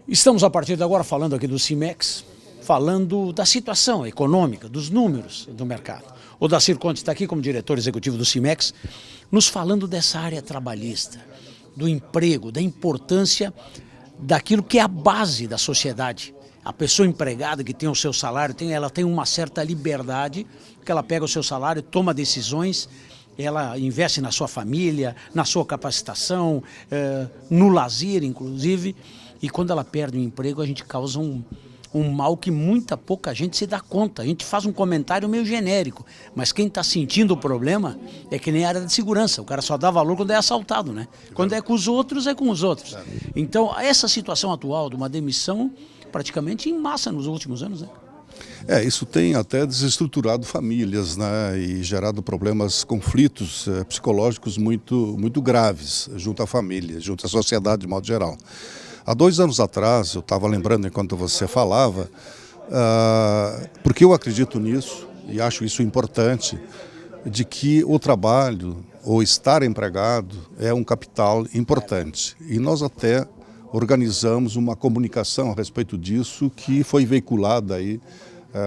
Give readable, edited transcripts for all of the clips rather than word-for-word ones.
Estamos a partir de agora falando aqui do Cimex, falando da situação econômica, dos números do mercado. O Dacir Conte está aqui como diretor executivo do Cimex, nos falando dessa área trabalhista, do emprego, da importância daquilo que é a base da sociedade. A pessoa empregada que tem o seu salário, ela tem uma certa liberdade, que ela pega o seu salário, toma decisões, ela investe na sua família, na sua capacitação, no lazer, inclusive. E quando ela perde o emprego, a gente causa um mal que pouca gente se dá conta. A gente faz um comentário meio genérico, mas quem está sentindo o problema é que nem a área de segurança. O cara só dá valor quando é assaltado, né? Quando é com os outros, é com os outros. Então, essa situação atual de uma demissão praticamente em massa nos últimos anos, né? Isso tem até desestruturado famílias, né, e gerado problemas, conflitos psicológicos muito graves junto à família, junto à sociedade de modo geral. Há 2 anos atrás, eu estava lembrando enquanto você falava, porque eu acredito nisso e acho isso importante, de que o trabalho ou estar empregado é um capital importante. E nós até organizamos uma comunicação a respeito disso que foi veiculada aí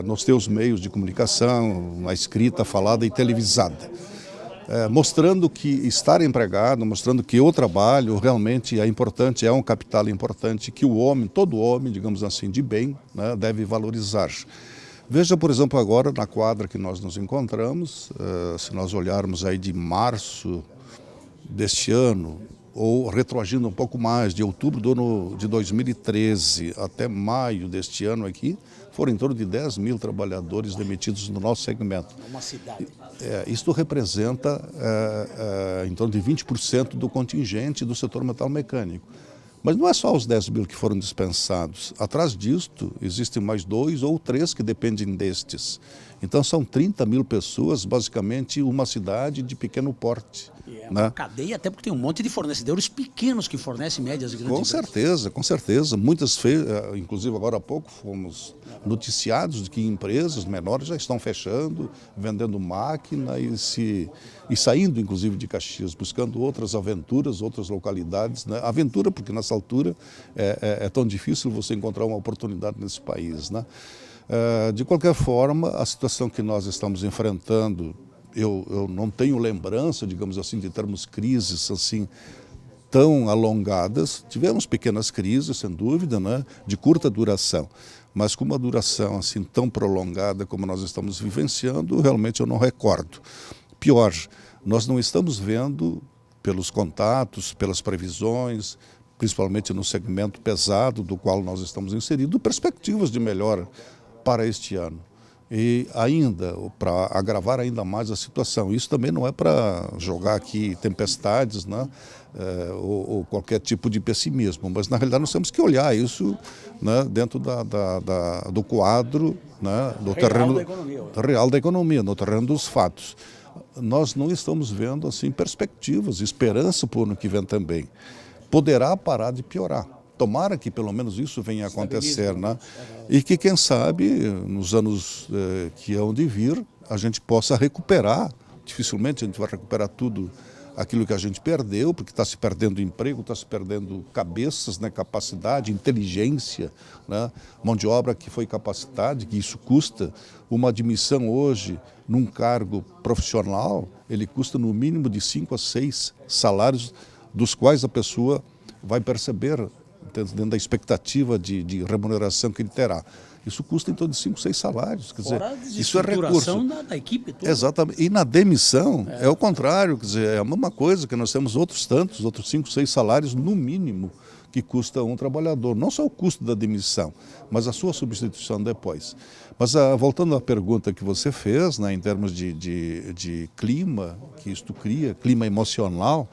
nos teus meios de comunicação, na escrita, falada e televisada. Mostrando que estar empregado, mostrando que o trabalho realmente é importante, é um capital importante que o homem, todo homem, digamos assim, de bem, né, deve valorizar. Veja, por exemplo, agora na quadra que nós nos encontramos, se nós olharmos aí de março deste ano, ou retroagindo um pouco mais, de outubro do ano de 2013 até maio deste ano aqui, foram em torno de 10 mil trabalhadores demitidos no nosso segmento. Uma cidade. Isto representa em torno de 20% do contingente do setor metalmecânico. Mas não é só os 10 mil que foram dispensados. Atrás disto, existem mais 2 ou 3 que dependem destes. Então são 30 mil pessoas, basicamente uma cidade de pequeno porte. E é uma cadeia, até porque tem um monte de fornecedores pequenos que fornecem médias e grandes. Com certeza. Muitas, inclusive agora há pouco, fomos noticiados de que empresas menores já estão fechando, vendendo máquina e saindo, inclusive, de Caxias, buscando outras aventuras, outras localidades, né? Aventura, porque nessa altura é tão difícil você encontrar uma oportunidade nesse país, né? De qualquer forma, a situação que nós estamos enfrentando, eu não tenho lembrança, digamos assim, de termos crises assim tão alongadas. Tivemos pequenas crises, sem dúvida, né, de curta duração, mas com uma duração assim tão prolongada como nós estamos vivenciando, realmente eu não recordo. Pior, nós não estamos vendo, pelos contatos, pelas previsões, principalmente no segmento pesado do qual nós estamos inseridos, perspectivas de melhora para este ano. E ainda, para agravar ainda mais a situação, isso também não é para jogar aqui tempestades, né, ou qualquer tipo de pessimismo, mas na realidade nós temos que olhar isso, né, dentro do quadro, né, do terreno real da economia, no terreno dos fatos. Nós não estamos vendo assim perspectivas, esperança para o ano que vem também. Poderá parar de piorar. Tomara que pelo menos isso venha a acontecer, né? E que, quem sabe, nos anos que hão de vir, a gente possa recuperar. Dificilmente a gente vai recuperar tudo aquilo que a gente perdeu, porque está se perdendo emprego, está se perdendo cabeças, né, capacidade, inteligência, né, mão de obra que foi capacitada, que isso custa. Uma admissão hoje num cargo profissional, ele custa no mínimo de 5 a 6 salários, dos quais a pessoa vai perceber, dentro da expectativa de remuneração que ele terá. Isso custa em torno de 5, 6 salários. Quer dizer, isso é recurso. Da equipe toda. Exatamente. E na demissão é o contrário, quer dizer, é a mesma coisa, que nós temos outros 5, 6 salários no mínimo que custa um trabalhador. Não só o custo da demissão, mas a sua substituição depois. Mas voltando à pergunta que você fez, né, em termos de clima, que isto cria, clima emocional,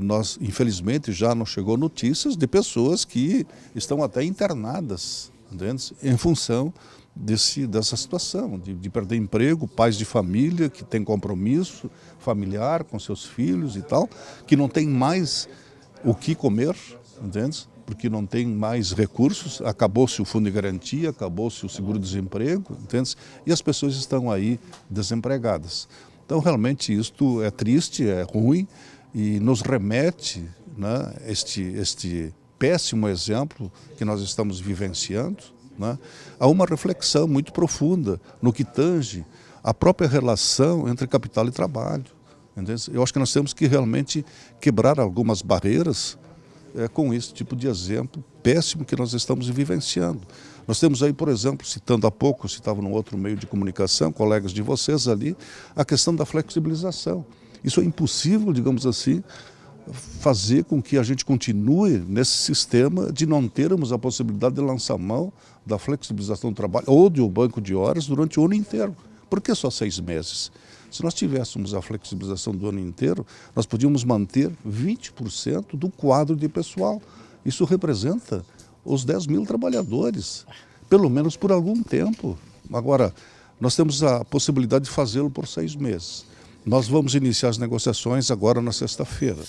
nós, infelizmente, já nos chegou notícias de pessoas que estão até internadas, entende? Em função dessa situação, de perder emprego, pais de família que têm compromisso familiar com seus filhos e tal, que não tem mais o que comer, entende? Porque não tem mais recursos, acabou-se o fundo de garantia, acabou-se o seguro-desemprego, entende? E as pessoas estão aí desempregadas. Então, realmente, isto é triste, é ruim, e nos remete, né, este péssimo exemplo que nós estamos vivenciando, né? Há uma reflexão muito profunda no que tange a própria relação entre capital e trabalho. Entende? Eu acho que nós temos que realmente quebrar algumas barreiras com esse tipo de exemplo péssimo que nós estamos vivenciando. Nós temos aí, por exemplo, citando há pouco, eu citava num outro meio de comunicação, colegas de vocês ali, a questão da flexibilização. Isso é impossível, digamos assim, fazer com que a gente continue nesse sistema de não termos a possibilidade de lançar mão da flexibilização do trabalho ou de um banco de horas durante o ano inteiro. Por que só 6 meses? Se nós tivéssemos a flexibilização do ano inteiro, nós podíamos manter 20% do quadro de pessoal. Isso representa os 10 mil trabalhadores, pelo menos por algum tempo. Agora, nós temos a possibilidade de fazê-lo por 6 meses. Nós vamos iniciar as negociações agora na sexta-feira.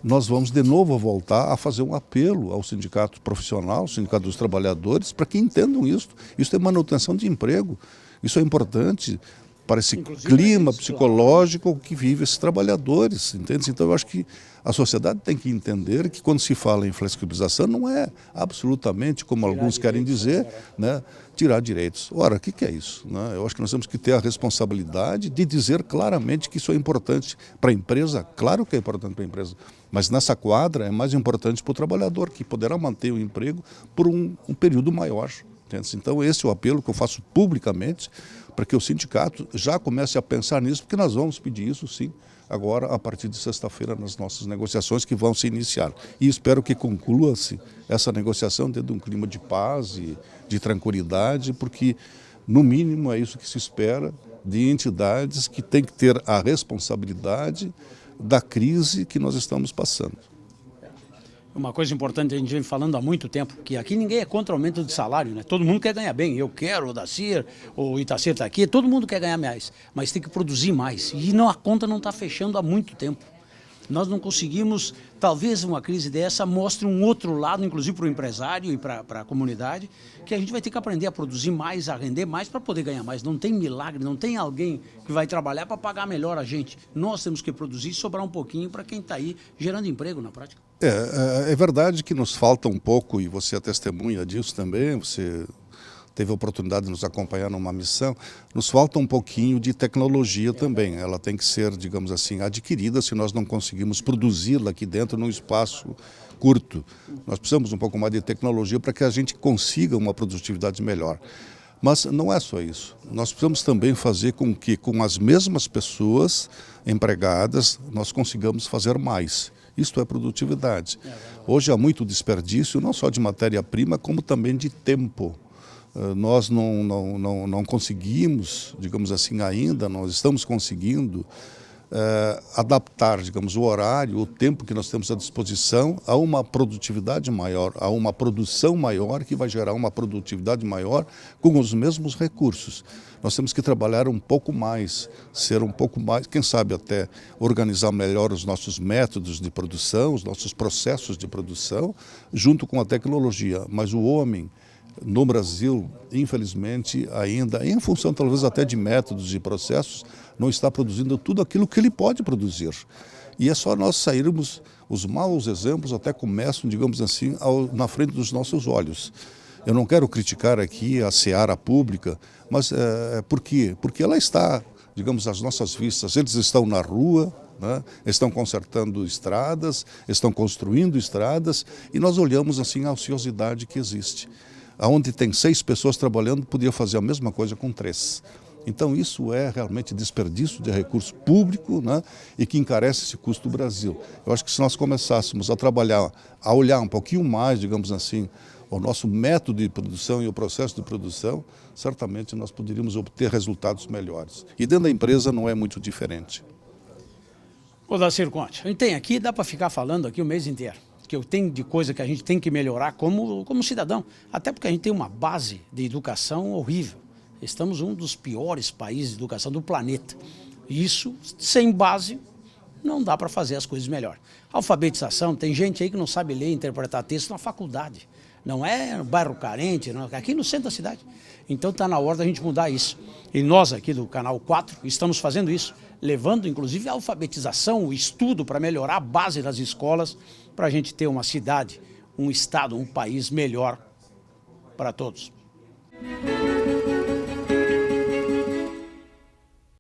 Nós vamos de novo voltar a fazer um apelo ao sindicato profissional, ao sindicato dos trabalhadores, para que entendam isso. Isso é manutenção de emprego. Isso é importante para esse clima psicológico que vive esses trabalhadores, entende? Então eu acho que a sociedade tem que entender que quando se fala em flexibilização não é absolutamente, como alguns querem dizer, né, tirar direitos. Ora, o que é isso? Né? Eu acho que nós temos que ter a responsabilidade de dizer claramente que isso é importante para a empresa, claro que é importante para a empresa, mas nessa quadra é mais importante para o trabalhador, que poderá manter o emprego por um período maior. Entende? Então esse é o apelo que eu faço publicamente, para que o sindicato já comece a pensar nisso, porque nós vamos pedir isso sim, agora a partir de sexta-feira nas nossas negociações que vão se iniciar. E espero que conclua-se essa negociação dentro de um clima de paz e de tranquilidade, porque no mínimo é isso que se espera de entidades que têm que ter a responsabilidade da crise que nós estamos passando. Uma coisa importante, a gente vem falando há muito tempo, que aqui ninguém é contra o aumento de salário, né? Todo mundo quer ganhar bem, eu quero, o Dacir, o Itacir está aqui, todo mundo quer ganhar mais, mas tem que produzir mais. E não, a conta não está fechando há muito tempo. Nós não conseguimos, talvez uma crise dessa mostre um outro lado, inclusive para o empresário e para a comunidade, que a gente vai ter que aprender a produzir mais, a render mais para poder ganhar mais. Não tem milagre, não tem alguém que vai trabalhar para pagar melhor a gente. Nós temos que produzir e sobrar um pouquinho para quem está aí gerando emprego na prática. É verdade que nos falta um pouco, e você é testemunha disso também, você teve a oportunidade de nos acompanhar numa missão, nos falta um pouquinho de tecnologia também. Ela tem que ser, digamos assim, adquirida se nós não conseguimos produzi-la aqui dentro num espaço curto. Nós precisamos um pouco mais de tecnologia para que a gente consiga uma produtividade melhor. Mas não é só isso. Nós precisamos também fazer com que, com as mesmas pessoas empregadas, nós consigamos fazer mais. Isto é produtividade. Hoje há muito desperdício, não só de matéria-prima, como também de tempo. Nós não conseguimos, digamos assim, ainda, nós estamos conseguindo adaptar, digamos, o horário, o tempo que nós temos à disposição a uma produtividade maior, a uma produção maior que vai gerar uma produtividade maior com os mesmos recursos. Nós temos que trabalhar um pouco mais, ser um pouco mais, quem sabe até organizar melhor os nossos métodos de produção, os nossos processos de produção, junto com a tecnologia. Mas o homem, no Brasil, infelizmente, ainda, em função talvez até de métodos e processos, não está produzindo tudo aquilo que ele pode produzir. E é só nós sairmos, os maus exemplos até começam, digamos assim, na frente dos nossos olhos. Eu não quero criticar aqui a seara pública, mas por quê? Porque ela está, digamos, às nossas vistas. Eles estão na rua, né? Estão consertando estradas, estão construindo estradas, e nós olhamos assim a ociosidade que existe. Onde tem 6 pessoas trabalhando, podia fazer a mesma coisa com 3. Então isso é realmente desperdício de recurso público, né, e que encarece esse custo do Brasil. Eu acho que se nós começássemos a trabalhar, a olhar um pouquinho mais, digamos assim, o nosso método de produção e o processo de produção, certamente nós poderíamos obter resultados melhores. E dentro da empresa não é muito diferente. Ô Dacir Conte, a gente tem aqui, dá para ficar falando aqui o mês inteiro, que eu tenho de coisa que a gente tem que melhorar como cidadão, até porque a gente tem uma base de educação horrível. Estamos um dos piores países de educação do planeta. Isso, sem base, não dá para fazer as coisas melhor. Alfabetização, tem gente aí que não sabe ler e interpretar texto na faculdade. Não é no bairro carente, não, aqui no centro da cidade. Então está na hora da gente mudar isso. E nós aqui do Canal 4 estamos fazendo isso, levando inclusive a alfabetização, o estudo para melhorar a base das escolas, para a gente ter uma cidade um Estado, um país melhor para todos.